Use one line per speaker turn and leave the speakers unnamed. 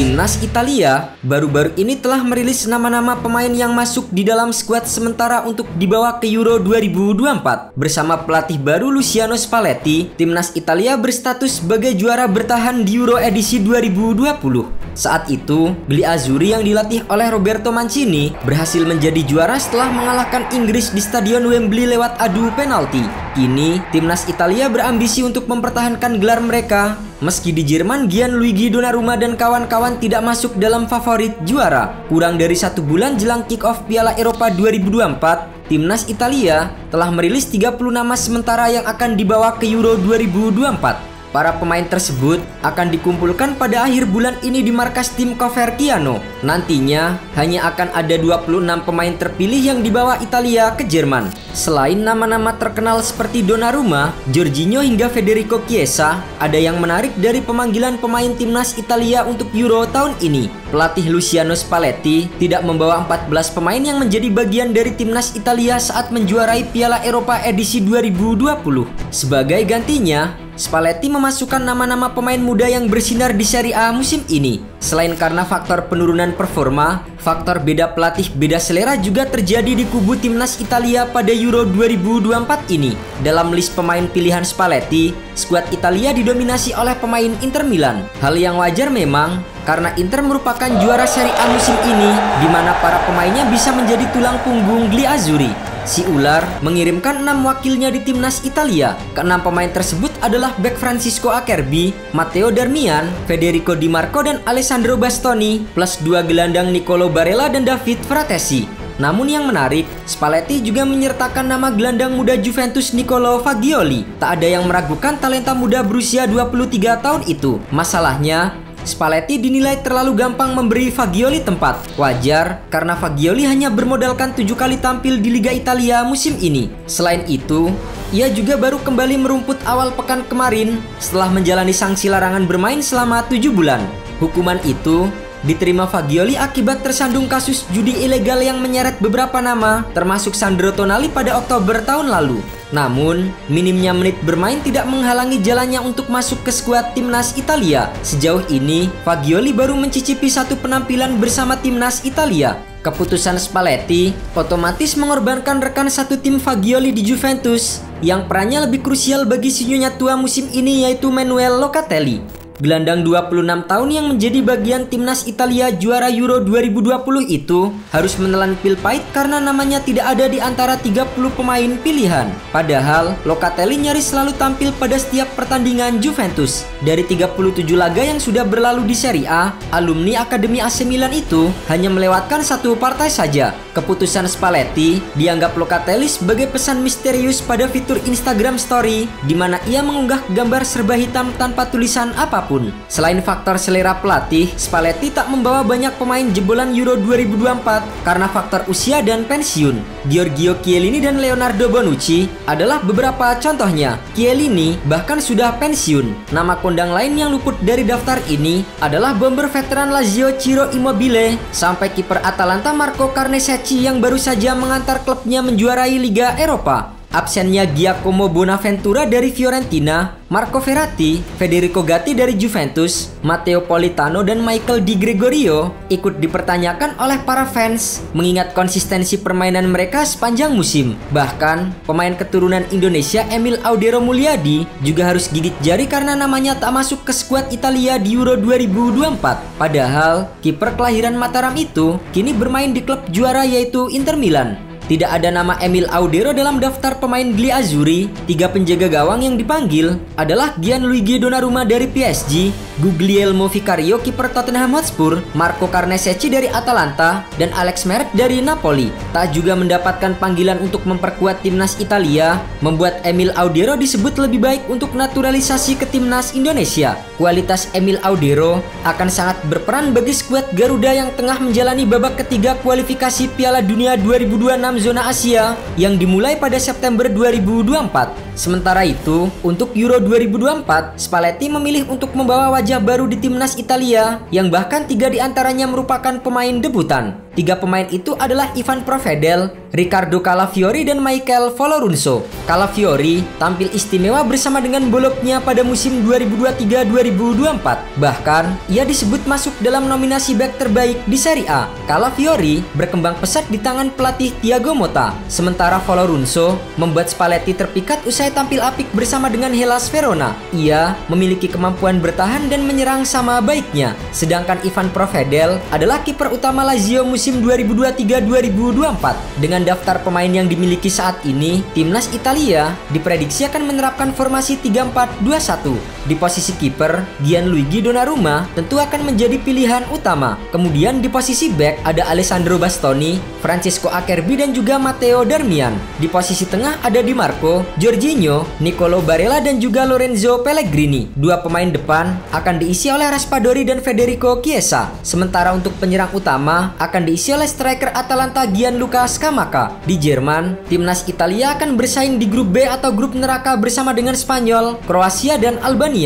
Timnas Italia baru-baru ini telah merilis nama-nama pemain yang masuk di dalam skuad sementara untuk dibawa ke Euro 2024. Bersama pelatih baru Luciano Spalletti, Timnas Italia berstatus sebagai juara bertahan di Euro edisi 2020. Saat itu, Gli Azzurri yang dilatih oleh Roberto Mancini berhasil menjadi juara setelah mengalahkan Inggris di Stadion Wembley lewat adu penalti. Kini, Timnas Italia berambisi untuk mempertahankan gelar mereka. Meski di Jerman, Gianluigi Donnarumma dan kawan-kawan tidak masuk dalam favorit juara. Kurang dari 1 bulan jelang kick-off Piala Eropa 2024, Timnas Italia telah merilis 30 nama sementara yang akan dibawa ke Euro 2024. Para pemain tersebut akan dikumpulkan pada akhir bulan ini di markas tim Coverciano. Nantinya hanya akan ada 26 pemain terpilih yang dibawa Italia ke Jerman. Selain nama-nama terkenal seperti Donnarumma, Jorginho hingga Federico Chiesa, ada yang menarik dari pemanggilan pemain Timnas Italia untuk Euro tahun ini. Pelatih Luciano Spalletti tidak membawa 14 pemain yang menjadi bagian dari Timnas Italia saat menjuarai Piala Eropa edisi 2020. Sebagai gantinya, Spalletti memasukkan nama-nama pemain muda yang bersinar di Serie A musim ini. Selain karena faktor penurunan performa, faktor beda pelatih beda selera juga terjadi di kubu Timnas Italia pada Euro 2024 ini. Dalam list pemain pilihan Spalletti, skuad Italia didominasi oleh pemain Inter Milan. Hal yang wajar memang, karena Inter merupakan juara Serie A musim ini, di mana para pemainnya bisa menjadi tulang punggung Gli Azzurri. Si ular mengirimkan 6 wakilnya di Timnas Italia. Ke-6 pemain tersebut adalah bek Francisco Acerbi, Matteo Darmian, Federico Di Marco, dan Alessandro Bastoni, plus 2 gelandang Nicolo Barella dan David Fratesi. Namun yang menarik, Spalletti juga menyertakan nama gelandang muda Juventus Nicolo Fagioli. Tak ada yang meragukan talenta muda berusia 23 tahun itu. Masalahnya, Spalletti dinilai terlalu gampang memberi Fagioli tempat. Wajar, karena Fagioli hanya bermodalkan 7 kali tampil di Liga Italia musim ini. Selain itu, ia juga baru kembali merumput awal pekan kemarin setelah menjalani sanksi larangan bermain selama 7 bulan. Hukuman itu diterima Fagioli akibat tersandung kasus judi ilegal yang menyeret beberapa nama, termasuk Sandro Tonali pada Oktober tahun lalu. Namun, minimnya menit bermain tidak menghalangi jalannya untuk masuk ke skuad Timnas Italia. Sejauh ini, Fagioli baru mencicipi 1 penampilan bersama Timnas Italia. Keputusan Spalletti otomatis mengorbankan rekan satu tim Fagioli di Juventus, yang perannya lebih krusial bagi si nyonya tua musim ini, yaitu Manuel Locatelli. Gelandang 26 tahun yang menjadi bagian Timnas Italia juara Euro 2020 itu harus menelan pil pahit karena namanya tidak ada di antara 30 pemain pilihan. Padahal, Locatelli nyaris selalu tampil pada setiap pertandingan Juventus. Dari 37 laga yang sudah berlalu di Serie A, alumni Akademi AC Milan itu hanya melewatkan 1 partai saja. Keputusan Spalletti dianggap Locatelli sebagai pesan misterius pada fitur Instagram Story, di mana ia mengunggah gambar serba hitam tanpa tulisan apapun. Selain faktor selera pelatih, Spalletti tak membawa banyak pemain jebolan Euro 2024 karena faktor usia dan pensiun. Giorgio Chiellini dan Leonardo Bonucci adalah beberapa contohnya. Chiellini bahkan sudah pensiun. Nama kondang lain yang luput dari daftar ini adalah bomber veteran Lazio Ciro Immobile sampai kiper Atalanta Marco Carnesecchi yang baru saja mengantar klubnya menjuarai Liga Eropa. Absennya Giacomo Bonaventura dari Fiorentina, Marco Verratti, Federico Gatti dari Juventus, Matteo Politano, dan Michael Di Gregorio ikut dipertanyakan oleh para fans mengingat konsistensi permainan mereka sepanjang musim. Bahkan, pemain keturunan Indonesia Emil Audero Mulyadi juga harus gigit jari karena namanya tak masuk ke skuad Italia di Euro 2024. Padahal, kiper kelahiran Mataram itu kini bermain di klub juara yaitu Inter Milan. Tidak ada nama Emil Audero dalam daftar pemain Gli Azzurri. 3 penjaga gawang yang dipanggil adalah Gianluigi Donnarumma dari PSG, Guglielmo Vicario kiper Tottenham Hotspur, Marco Carnesecchi dari Atalanta, dan Alex Meret dari Napoli. Tak juga mendapatkan panggilan untuk memperkuat Timnas Italia, membuat Emil Audero disebut lebih baik untuk naturalisasi ke Timnas Indonesia. Kualitas Emil Audero akan sangat berperan bagi skuad Garuda yang tengah menjalani babak ketiga kualifikasi Piala Dunia 2026 zona Asia yang dimulai pada September 2024. Sementara itu, untuk Euro 2024, Spalletti memilih untuk membawa wajah baru di timnas Italia, yang bahkan 3 diantaranya merupakan pemain debutan. 3 pemain itu adalah Ivan Provedel, Riccardo Calafiori, dan Michael Folorunsho. Calafiori tampil istimewa bersama dengan Bologna pada musim 2023-2024. Bahkan, ia disebut masuk dalam nominasi bek terbaik di Serie A. Calafiori berkembang pesat di tangan pelatih Thiago Motta. Sementara Folorunsho membuat Spalletti terpikat usai tampil apik bersama dengan Hellas Verona. Ia memiliki kemampuan bertahan dan menyerang sama baiknya. Sedangkan Ivan Provedel adalah kiper utama Lazio musim 2023-2024. Dengan daftar pemain yang dimiliki saat ini, timnas Italia diprediksi akan menerapkan formasi 3-4-2-1. Di posisi kiper, Gianluigi Donnarumma tentu akan menjadi pilihan utama. Kemudian di posisi bek ada Alessandro Bastoni, Francesco Acerbi, dan juga Matteo Darmian. Di posisi tengah ada Di Marco, Jorginho, Nicolo Barella, dan juga Lorenzo Pellegrini. 2 pemain depan akan diisi oleh Raspadori dan Federico Chiesa. Sementara untuk penyerang utama akan diisi oleh striker Atalanta Gianluca Scamacca. Di Jerman, timnas Italia akan bersaing di grup B atau grup neraka bersama dengan Spanyol, Kroasia, dan Albania.